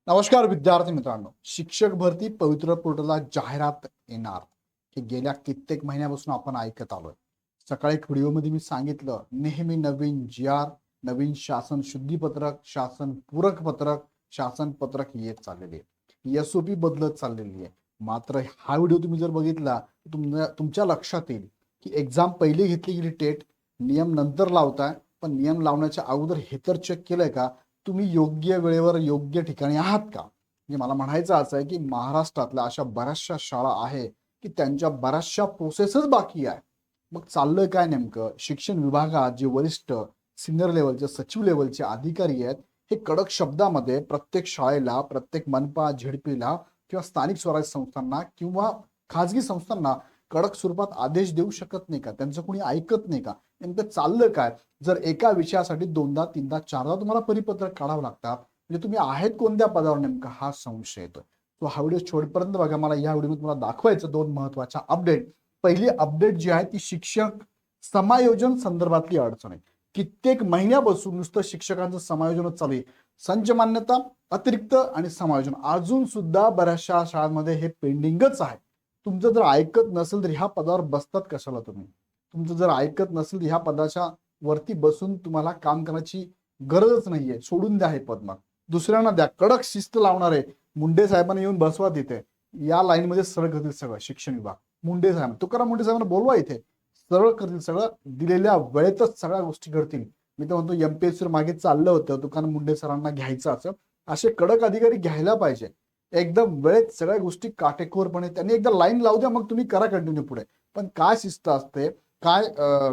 नमस्कार विद्यार्थी मित्रांनो, शिक्षक भरती पवित्र पोर्टलला जाहिरात येणार हे गेल्या कित्येक महिन्यापासून आपण ऐकत आलोय. सकाळी एक व्हिडिओमध्ये मी सांगितलं, नेहमी नवीन जी.आर, नवीन शासन शुद्धीपत्रक, शासन पूरक पत्रक, शासन पत्रक येत चाललेली आहे. SOP बदलत चाललेली आहे. मात्र हा व्हिडिओ तुम्ही जर बघितला तुमच्या लक्षात येईल की एक्झाम पहिली घेतली गेली टेट, नियम नंतर लावताय, पण नियम लावण्याच्या अगोदर हे तर चेक केलंय का तुम्ही योग्य वेळेवर योग्य ठिकाणी आहात का? म्हणजे मला म्हणायचं असं आहे की महाराष्ट्रातल्या अशा बऱ्याचशा शाळा आहे की त्यांच्या बऱ्याचशा प्रोसेसच बाकी आहे. मग चाललंय काय नेमकं? शिक्षण विभागात जे वरिष्ठ सिनियर लेवलचे सचिव लेवलचे अधिकारी आहेत, हे कडक शब्दामध्ये प्रत्येक शाळेला, प्रत्येक मनपा, झेडपीला किंवा स्थानिक स्वराज्य संस्थांना किंवा खाजगी संस्थांना कडक स्वरूपात आदेश देऊ शकत नाही का? त्यांचं कोणी ऐकत नाही का? नेमकं चाललं काय? जर एका विषयासाठी दोनदा तीनदा चारदा तुम्हाला परिपत्रक काढावं लागतात, म्हणजे तुम्ही आहेत कोणत्या पदावर नेमका, हा संशय येतोय. तो हा व्हिडिओ शेवटपर्यंत बघा. मला या व्हिडिओमध्ये तुम्हाला दाखवायचं दोन महत्वाच्या अपडेट. पहिली अपडेट जी आहे ती शिक्षक समायोजन संदर्भातली अडचण आहे. कित्येक महिन्यापासून नुसतं शिक्षकांचं समायोजनच चालू आहे. संच मान्यता, अतिरिक्त आणि समायोजन अजून सुद्धा बऱ्याचशा शाळांमध्ये हे पेंडिंगच आहे. तुमचं जर ऐकत नसेल तर ह्या पदावर बसतात कशाला तुम्ही? तुमचं जर ऐकत नसेल तर ह्या पदाच्या वरती बसून तुम्हाला काम करण्याची गरजच नाहीये. सोडून द्या हे पद, मग दुसऱ्यांना द्या. कडक शिस्त लावणारे मुंडे साहेबांना येऊन बसवा तिथे. या लाईन मध्ये सरळ करतील सगळं शिक्षण विभाग. मुंडे साहेब, तुकाराम मुंडे साहेबांना बोलवा इथे, सरळ करतील सगळं. दिलेल्या वेळेतच सगळ्या गोष्टी करतील. मी तर म्हणतो MPSC मागे चाललं होतं तुकाराम मुंडे सरांना घ्यायचं असं. असे कडक अधिकारी घ्यायला पाहिजे. एकदम वेळेत सगळ्या गोष्टी काटेकोरपणे त्यांनी एकदा लाईन लावू द्या, मग तुम्ही करा कंटिन्यू पुढे. पण काय शिस्त असते, काय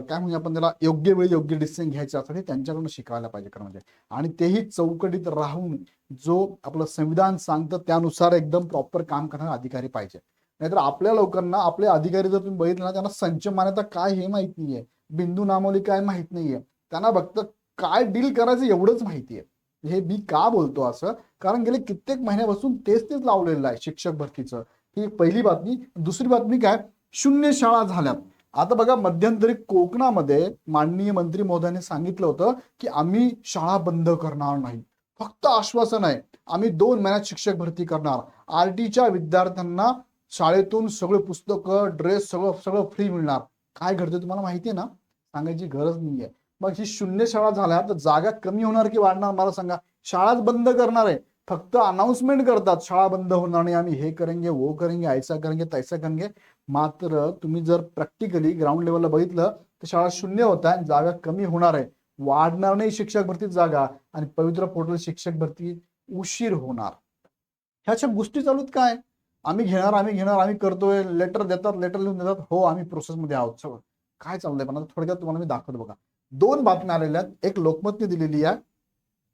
म्हणजे आपण त्याला योग्य वेळी योग्य डिसिजन घ्यायचे असं त्यांच्याकडून शिकायला पाहिजे खरं म्हणजे. आणि तेही चौकटीत राहून जो आपलं संविधान सांगतं त्यानुसार एकदम प्रॉपर काम करणारे अधिकारी पाहिजे. नाहीतर आपल्या लोकांना, आपले अधिकारी जर तुम्ही बघितलं ना, त्यांना संच मान्यता काय हे माहित नाहीये, बिंदू नामवली काय माहित नाहीये. त्यांना फक्त काय डील करायचं एवढंच माहितीये. हे मी का बोलतो असं, कारण गेले कित्येक महिन्यापासून तेच लावलेलं आहे शिक्षक भरतीचं. ही पहिली बातमी. दुसरी बातमी काय, शून्य शाळा झाल्यात. आता बघा, मध्यंतरी कोकणामध्ये माननीय मंत्री महोदयांनी सांगितलं होतं की आम्ही शाळा बंद करणार नाही. फक्त आश्वासन आहे, आम्ही 2 महिन्यात शिक्षक भरती करणार. RTच्या विद्यार्थ्यांना शाळेतून सगळे पुस्तकं, ड्रेस सगळं सगळं फ्री मिळणार. काय घडतं तुम्हाला माहितीये ना, सांगायची गरज नाहीये. मग ही शून्य शाळा झाल्या तर जागा कमी होणार की वाढणार मला सांगा? शाळाच बंद करणार आहे. फक्त अनाउन्समेंट करतात शाळा बंद होणार नाही, आम्ही हे करेंगे, वो करेंगे, ऐसा करेंगे, तैसा करेंगे. मात्र तुम्ही जर प्रॅक्टिकली ग्राउंड लेवलला बघितलं तर शाळा शून्य होत आहे, जागा कमी होणार आहे. वाढणार नाही शिक्षक भरती जागा, आणि पवित्र पोर्टल शिक्षक भरती उशीर होणार. ह्याच्या गोष्टी चालूत काय, आम्ही घेणार, आम्ही घेणार, आम्ही करतोय, लेटर देतात, लेटर लिहून देतात, हो आम्ही प्रोसेसमध्ये आहोत. सगळं काय चाललंय पण आता थोडक्यात तुम्हाला मी दाखवतो बघा. 2 बातम्या आलेल्या आहेत. एक लोकमतने दिलेली आहे,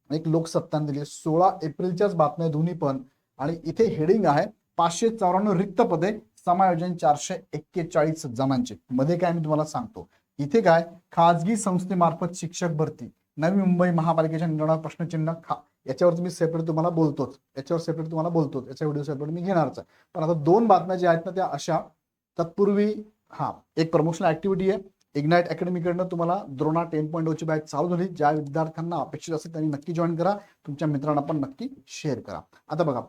एक लोकसत्ताने दिली आहे. 16 एप्रिलच्याच बातम्या दोन्ही पण. आणि इथे हेडिंग आहे 594 रिक्त पदे, समायोजन 441 जणांचे. मध्ये काय मी तुम्हाला सांगतो. इथे काय, खाजगी संस्थेमार्फत शिक्षक भरती, नवी मुंबई महापालिकेच्या निर्णयावर प्रश्नचिन्ह. याच्यावर मी सेपरेट तुम्हाला बोलतोच, याचा व्हिडिओ सेपरेट मी घेणारच आहे. पण आता 2 बातम्या ज्या आहेत ना त्या अशा. तत्पूर्वी एक प्रमोशनल ऍक्टिव्हिटी आहे. इग्नाइट अकॅडमीकडनं तुम्हाला द्रोणा 10.0 ची बॅच चालू झाली. ज्या विद्यार्थ्यांना अपेक्षित असेल त्यांनी नक्की जॉईन करा. तुमच्या मित्रांना पण नक्की शेअर करा. आता बघा,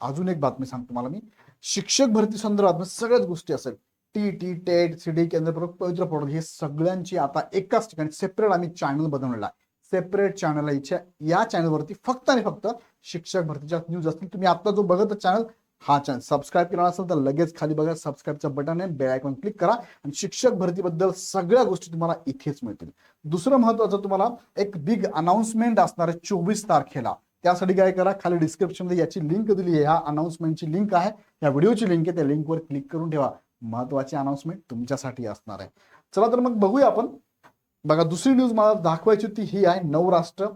अजून एक बातमी सांगतो तुम्हाला मी. शिक्षक भरती संदर्भात सगळ्याच गोष्टी असेल, TET, टेट, CD, केंद्र पवित्र पोर्टल, हे सगळ्यांची आता एकाच ठिकाणी सेपरेट आम्ही चॅनल बनवलेला आहे. सेपरेट चॅनल आहे. या चॅनलवरती फक्त आणि फक्त शिक्षक भरतीच्या न्यूज असतील. तुम्ही आता जो बघत चॅनल, हा चॅनल सबस्क्राईब केला असेल तर लगेच खाली बघा सबस्क्राईबचं बटन आहे, बेल आयकॉन क्लिक करा आणि शिक्षक भरतीबद्दल सगळ्या गोष्टी तुम्हाला इथेच मिळतील. दुसरं महत्वाचं, तुम्हाला एक बिग अनाउन्समेंट असणार आहे 24 तारखेला. त्यासाठी काय करा, खाली डिस्क्रिप्शन मध्ये याची लिंक दिली आहे, ह्या अनाउन्समेंटची लिंक आहे, या व्हिडिओची लिंक आहे, त्या लिंकवर क्लिक करून ठेवा. महत्वाची अनाउन्समेंट तुमच्यासाठी असणार आहे. चला तर मग बघूया आपण. बघा, दुसरी न्यूज मला दाखवायची होती, ही आहे नवराष्ट्र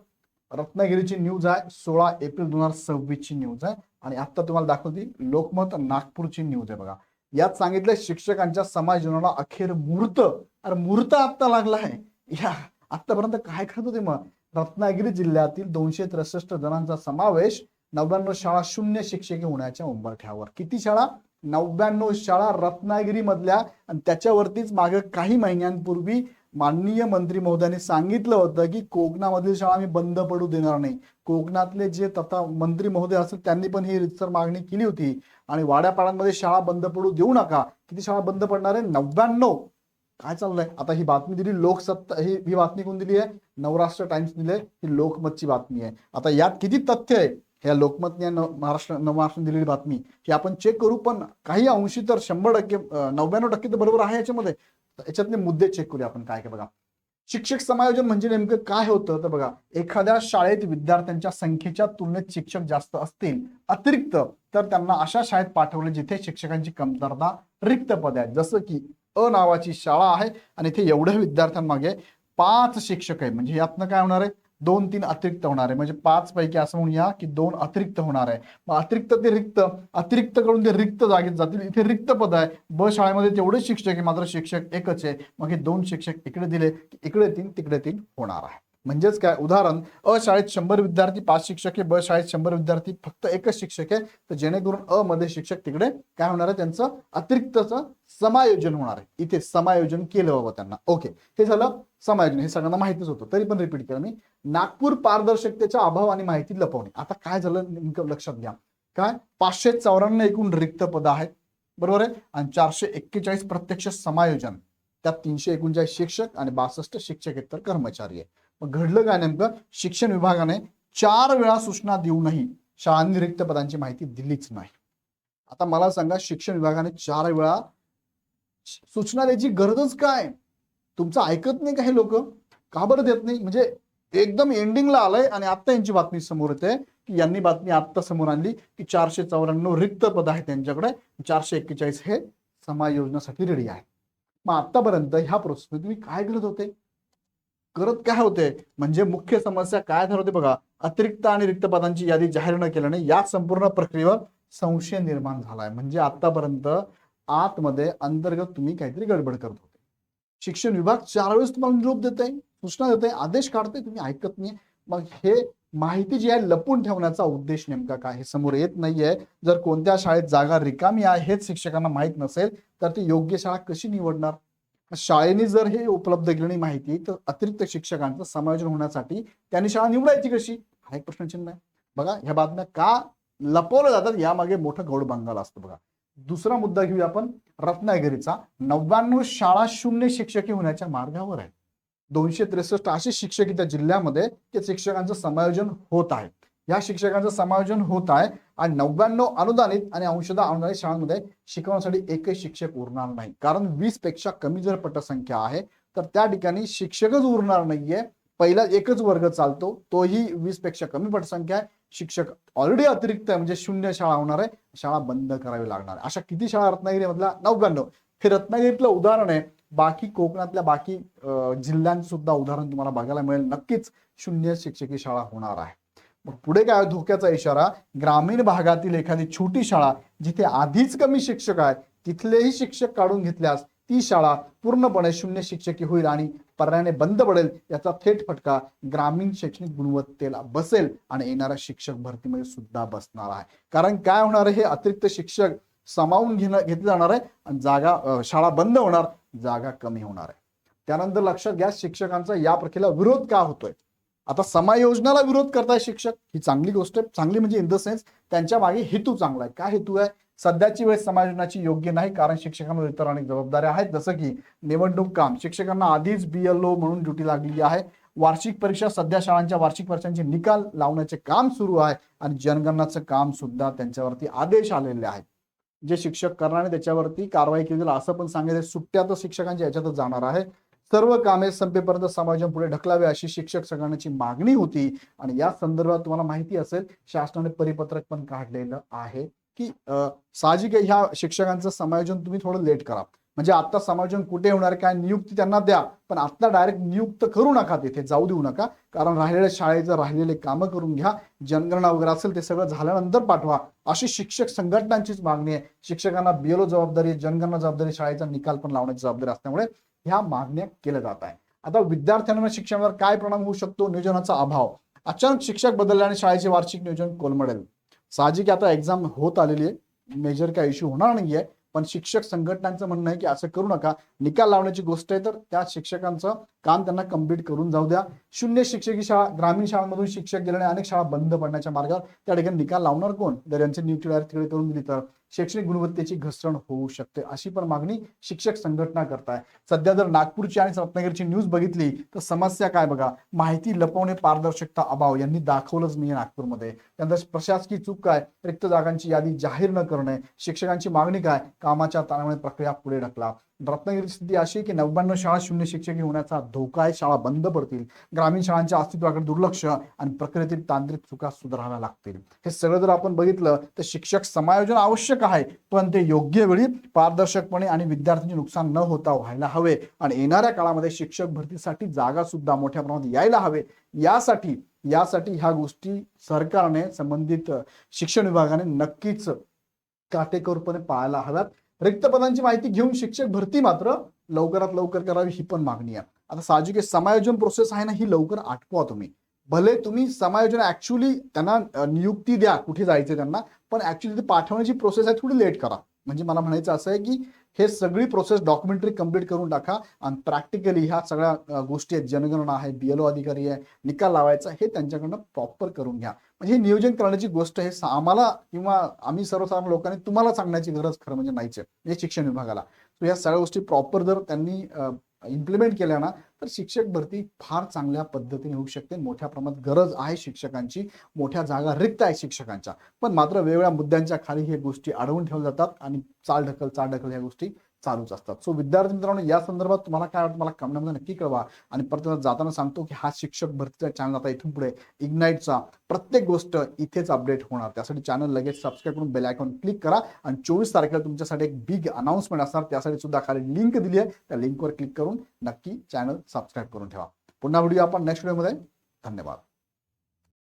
रत्नागिरीची न्यूज आहे. 16 एप्रिल 2026 ची न्यूज आहे. आणि आता तुम्हाला दाखवती लोकमत नागपूरची न्यूज आहे. बघा, यात सांगितलं शिक्षकांच्या समायोजनाला अखेर मुहूर्त. अरे मुहूर्त आता लागला आहे. या आतापर्यंत काय करत होते मग? रत्नागिरी जिल्ह्यातील 263 जणांचा समावेश, 99 शाळा शून्य शिक्षक होण्याच्या उंबरठ्यावर. किती शाळा? 99 शाळा रत्नागिरी मधल्या. आणि त्याच्यावरतीच मागे काही महिन्यांपूर्वी माननीय मंत्री महोदयांनी सांगितलं होतं की कोकणामधील शाळा मी बंद पडू देणार नाही. कोकणातले जे तथा मंत्री महोदय असतील त्यांनी पण ही रितसर मागणी केली होती. आणि वाड्यापाड्यांमध्ये शाळा बंद पडू देऊ नका. किती शाळा बंद पडणार आहे? 99. काय चाललंय आता? ही बातमी दिली लोकसत्ता, ही बातमी कोण दिली आहे? नवराष्ट्र टाइम्स दिली आहे. ही लोकमतची बातमी आहे. आता यात किती तथ्य आहे ह्या लोकमतने महाराष्ट्र दिलेली बातमी ही आपण चेक करू. पण काही अंशी तर 100%, 99% तर बरोबर आहे याच्यामध्ये. याच्यातले मुद्दे चेक करूया आपण. काय काय बघा, शिक्षक समायोजन म्हणजे नेमकं काय होतं तर बघा, एखाद्या शाळेत विद्यार्थ्यांच्या संख्येच्या तुलनेत शिक्षक जास्त असतील अतिरिक्त तर त्यांना अशा शाळेत पाठवले जिथे शिक्षकांची कमतरता, रिक्त पद आहेत. जसं की अ नावाची शाळा आहे आणि इथे एवढ्या विद्यार्थ्यांमागे 5 शिक्षक आहेत. म्हणजे यातनं काय होणार आहे? 2-3 अतिरिक्त होणार आहे. म्हणजे 5 पैकी असं म्हणूया की 2 अतिरिक्त होणार आहे. मग अतिरिक्त ते रिक्त, अतिरिक्त कडून ते रिक्त जागेत जातील. इथे रिक्त पद आहे. ब शाळेमध्ये तेवढे शिक्षक आहे, मात्र शिक्षक एकच आहे. मग हे 2 शिक्षक इकडे दिले, इकडे 3 तिकडे 3 होणार आहे. म्हणजेच काय, उदाहरण, अ शाळेत 100 विद्यार्थी 5 शिक्षक आहे, ब शाळेत 100 विद्यार्थी फक्त एकच शिक्षक आहे. तर जेणेकरून अ मध्ये शिक्षक, तिकडे काय होणार आहे? त्यांचं अतिरिक्तचं समायोजन होणार आहे. इथे समायोजन केलं बाबा त्यांना. ओके, हे झालं समायोजन. हे सगळ्यांना माहितीच होतं, तरी पण रिपीट केलं मी. नागपूर पारदर्शकतेचा अभाव आणि माहिती लपवणे. आता काय झालं नेमकं लक्षात घ्या. काय, 554 एकूण रिक्त पद आहेत, बरोबर आहे, आणि 441 प्रत्यक्ष समायोजन. त्यात 339 शिक्षक आणि 62 शिक्षकेतर कर्मचारी आहे. मग घडलं काय नेमकं? शिक्षण विभागाने 4 वेळा सूचना देऊनही शाळांनी रिक्त पदांची माहिती दिलीच नाही. आता मला सांगा, शिक्षण विभागाने 4 वेळा सूचना द्यायची गरजच काय? तुमचं ऐकत नाही का हे लोक? का बरं देत नाही? म्हणजे एकदम एंडिंगला आलंय आणि आता यांची बातमी समोर येते की यांनी बातमी आता समोर आणली की 494 रिक्त पद आहेत त्यांच्याकडे, 441 हे समायोजनासाठी रेडी आहे. मग आतापर्यंत ह्या प्रोसेसमध्ये तुम्ही काय करत होते? काय होते? म्हणजे मुख्य समस्या काय ठरवते बघा, अतिरिक्त आणि रिक्त पदांची यादी जाहीर न केल्याने या संपूर्ण प्रक्रियेवर संशय निर्माण झालाय. म्हणजे आतापर्यंत आतमध्ये अंतर्गत तुम्ही काहीतरी गडबड करत होते. शिक्षण विभाग 4 वेळेस तुम्हाला निरोप देत आहे, सूचना देत आहे, आदेश काढते, तुम्ही ऐकत नाही. मग हे माहिती जी आहे लपून ठेवण्याचा उद्देश नेमका काय हे समोर येत नाहीये. जर कोणत्या शाळेत जागा रिकामी आहे हेच शिक्षकांना माहित नसेल तर ती योग्य शाळा कशी निवडणार? शाळेने जर हे उपलब्ध केली नाही माहिती, तर अतिरिक्त शिक्षकांचं समायोजन होण्यासाठी त्यांनी शाळा निवडायची कशी? हा एक प्रश्नचिन्ह आहे. बघा, ह्या बातम्या का लपवल्या जातात यामागे मोठं गौड बंगाल असतं. बघा, दुसरा मुद्दा घेऊया आपण रत्नागिरीचा. 99 शाळा शून्य शिक्षकी होण्याच्या मार्गावर आहे. 263 असे शिक्षक त्या जिल्ह्यामध्ये त्या शिक्षकांचं समायोजन होत आहे. या शिक्षकांचं समायोजन होत आहे आणि 99 अनुदानित आणि अंशतः अनुदानित शाळांमध्ये शिकवण्यासाठी एकही शिक्षक उरणार नाही. कारण 20 पेक्षा कमी जर पटसंख्या आहे तर त्या ठिकाणी शिक्षकच उरणार नाहीये. पहिला एकच वर्ग चालतो, तोही 20 पेक्षा कमी पटसंख्या आहे. शिक्षक ऑलरेडी अतिरिक्त आहे, म्हणजे शून्य शाळा होणार आहे. शाळा बंद करावी लागणार. अशा किती शाळा रत्नागिरीमधल्या? 99. हे रत्नागिरीतलं उदाहरण आहे. बाकी कोकणातल्या बाकी जिल्ह्यांचं सुद्धा उदाहरण तुम्हाला बघायला मिळेल. नक्कीच शून्य शिक्षकी शाळा होणार आहे. मग पुढे काय धोक्याचा इशारा? ग्रामीण भागातील एखादी छोटी शाळा जिथे आधीच कमी शिक्षक आहेत तिथलेही शिक्षक काढून घेतल्यास ती शाळा पूर्णपणे शून्य शिक्षकी होईल आणि पर्यायाने बंद पडेल. याचा थेट फटका ग्रामीण शैक्षणिक गुणवत्तेला बसेल आणि येणाऱ्या शिक्षक भरतीमध्ये सुद्धा बसणार आहे. कारण काय होणार आहे? हे अतिरिक्त शिक्षक सामावून घेतले जाणार आहे आणि जागा, शाळा बंद होणार, जागा कमी होणार आहे. त्यानंतर लक्षात घ्या, शिक्षकांचा या प्रक्रियेला विरोध का होतोय? आता समायोजनाला विरोध करताय शिक्षक, ही चांगली गोष्ट आहे. चांगली म्हणजे इन द सेन्स त्यांच्या मागे हेतू चांगला आहे. काय हेतू आहे? सध्याची वेळ समायोजनाची योग्य नाही, कारण शिक्षकांवर इतर अनेक जबाबदाऱ्या आहेत, जसं की निवडणूक काम. शिक्षकांना आधीच BLO म्हणून ड्युटी लागलेली आहे. वार्षिक परीक्षा, सध्या शाळांच्या वार्षिक परीक्षांचे निकाल लावण्याचे काम सुरू आहे आणि जनगणनाचं काम सुद्धा त्यांच्यावरती आदेश आलेले आहेत. जे शिक्षक करणार त्याच्यावरती कारवाई केली जाईल असं पण सांगितलं. सुट्ट्या तर शिक्षकांच्या याच्यातच जाणार आहे. सर्व कामे संपेपर्यंत समायोजन पुढे ढकलावे अशी शिक्षक संघटनेची मागणी होती आणि या संदर्भात तुम्हाला माहिती असेल शासनाने परिपत्रक पण काढलेलं आहे की साहजिक आहे ह्या शिक्षकांचं समायोजन तुम्ही थोडं लेट करा. म्हणजे आता समायोजन कुठे होणार, काय नियुक्ती त्यांना द्या, पण आता डायरेक्ट नियुक्त करू नका, तिथे जाऊ देऊ नका. कारण राहिलेल्या शाळेचं राहिलेले कामं करून घ्या. जनगणना वगैरे असेल ते सगळं झाल्यानंतर पाठवा अशी शिक्षक संघटनांचीच मागणी आहे. शिक्षकांना BLO जबाबदारी, जनगणना जबाबदारी, शाळेचा निकाल पण लावण्याची जबाबदारी असल्यामुळे ह्या मागण्या केल्या जात आहे. आता विद्यार्थ्यांना शिक्षणावर काय परिणाम होऊ शकतो? नियोजनाचा अभाव. अचानक शिक्षक बदलल्याने शाळेचे वार्षिक नियोजन कोलमडेल. साहजिक आता एक्झाम होत आलेली आहे, मेजर काय इश्यू होणार नाहीये, पण शिक्षक संघटनांचं म्हणणं आहे की असं करू नका, निकाल लावण्याची गोष्ट आहे तर त्या शिक्षकांचं काम त्यांना कंप्लीट करून जाऊ द्या. शून्य शिक्षकी शाळा, ग्रामीण शाळांमधून शिक्षक गेल्याने अनेक शाळा बंद पडण्याच्या मार्गावर, त्या ठिकाणी निकाल लावणार कोण? जर यांची नियुक्ती डायरेक्ट तिकडे करून दिली तर शैक्षणिक गुणवत्तेची घसरण होऊ शकते, अशी पण मागणी शिक्षक संघटना करताय. सध्या जर नागपूरची आणि रत्नागिरीची न्यूज बघितली तर समस्या काय बघा, माहिती लपवणे, पारदर्शकता अभाव यांनी दाखवलंच नाही नागपूरमध्ये. त्यानंतर प्रशासकीय चूक काय, रिक्त जागांची यादी जाहीर न करणे. शिक्षकांची मागणी काय, कामाच्या ताणामुळे प्रक्रिया पुढे ढकला. रत्नागिरी स्थिती अशी की 99 शाळा शून्य शिक्षक होण्याचा धोका आहे, शाळा बंद पडतील. ग्रामीण शाळांच्या अस्तित्वाकडे दुर्लक्ष आणि प्रक्रियेतील तांत्रिक चुका सुधाराव्या लागतील. हे सगळं जर आपण बघितलं तर शिक्षक समायोजन आवश्यक आहे, पण ते योग्य वेळी, पारदर्शकपणे आणि विद्यार्थ्यांचे नुकसान न होता व्हायला हवे. आणि येणाऱ्या काळामध्ये शिक्षक भरतीसाठी जागा सुद्धा मोठ्या प्रमाणात यायला हवे. यासाठी ह्या गोष्टी सरकारने, संबंधित शिक्षण विभागाने नक्कीच काटेकोरपणे पाहायला हव्यात. रिक्त पदांची माहिती घेऊन शिक्षक भरती मात्र लवकरात लवकर करावी, ही पण मागणी आहे. आता साहजिक समायोजन प्रोसेस आहे ना, ही लवकर आटपवा तुम्ही. भले तुम्ही समायोजन ऍक्च्युअली त्यांना नियुक्ती द्या कुठे जायचे त्यांना, पण ऍक्च्युअली पाठवण्याची प्रोसेस आहे थोडी लेट करा. म्हणजे मला म्हणायचं असं आहे की हे सगळी प्रोसेस डॉक्युमेंटरी कंप्लीट करून टाका आणि प्रॅक्टिकली ह्या सगळ्या गोष्टी आहेत, जनगणना आहे, BLO अधिकारी आहे, निकाल लावायचा, हे त्यांच्याकडनं प्रॉपर करून घ्या. म्हणजे हे नियोजन करण्याची गोष्ट आहे, आम्हाला किंवा आम्ही सर्वसाधारण लोकांनी तुम्हाला सांगण्याची गरज खरं म्हणजे नाहीच आहे, म्हणजे शिक्षण विभागाला. सो या सगळ्या गोष्टी प्रॉपर जर त्यांनी इम्प्लिमेंट केल्या ना, तर शिक्षक भरती फार चांगल्या पद्धतीने होऊ शकते. मोठ्या प्रमाणात गरज आहे शिक्षकांची, मोठ्या जागा रिक्त आहे शिक्षकांच्या, पण मात्र वेगवेगळ्या मुद्द्यांच्या खाली हे गोष्टी अडवून ठेवल्या जातात आणि चालढकल ह्या गोष्टी चालूच असतात. सो विद्यार्थी मित्रांनो, या संदर्भात तुम्हाला काय वाटतं मला कमेंटमध्ये नक्की कळवा. आणि परत जाताना सांगतो की हा शिक्षक भरतीचा चॅनल आता इथून पुढे इग्नाइटचा प्रत्येक गोष्ट इथेच अपडेट होणार. त्यासाठी चॅनल लगेच सबस्क्राईब करून बेल आयकॉन क्लिक करा. आणि 24 तारखेला तुमच्यासाठी एक बिग अनाउन्समेंट असणार, त्यासाठी सुद्धा खाली लिंक दिली आहे, त्या लिंकवर क्लिक करून नक्की चॅनल सबस्क्राईब करून ठेवा. पुन्हा व्हिडिओ आपण नेक्स्ट व्हिडिओमध्ये. धन्यवाद.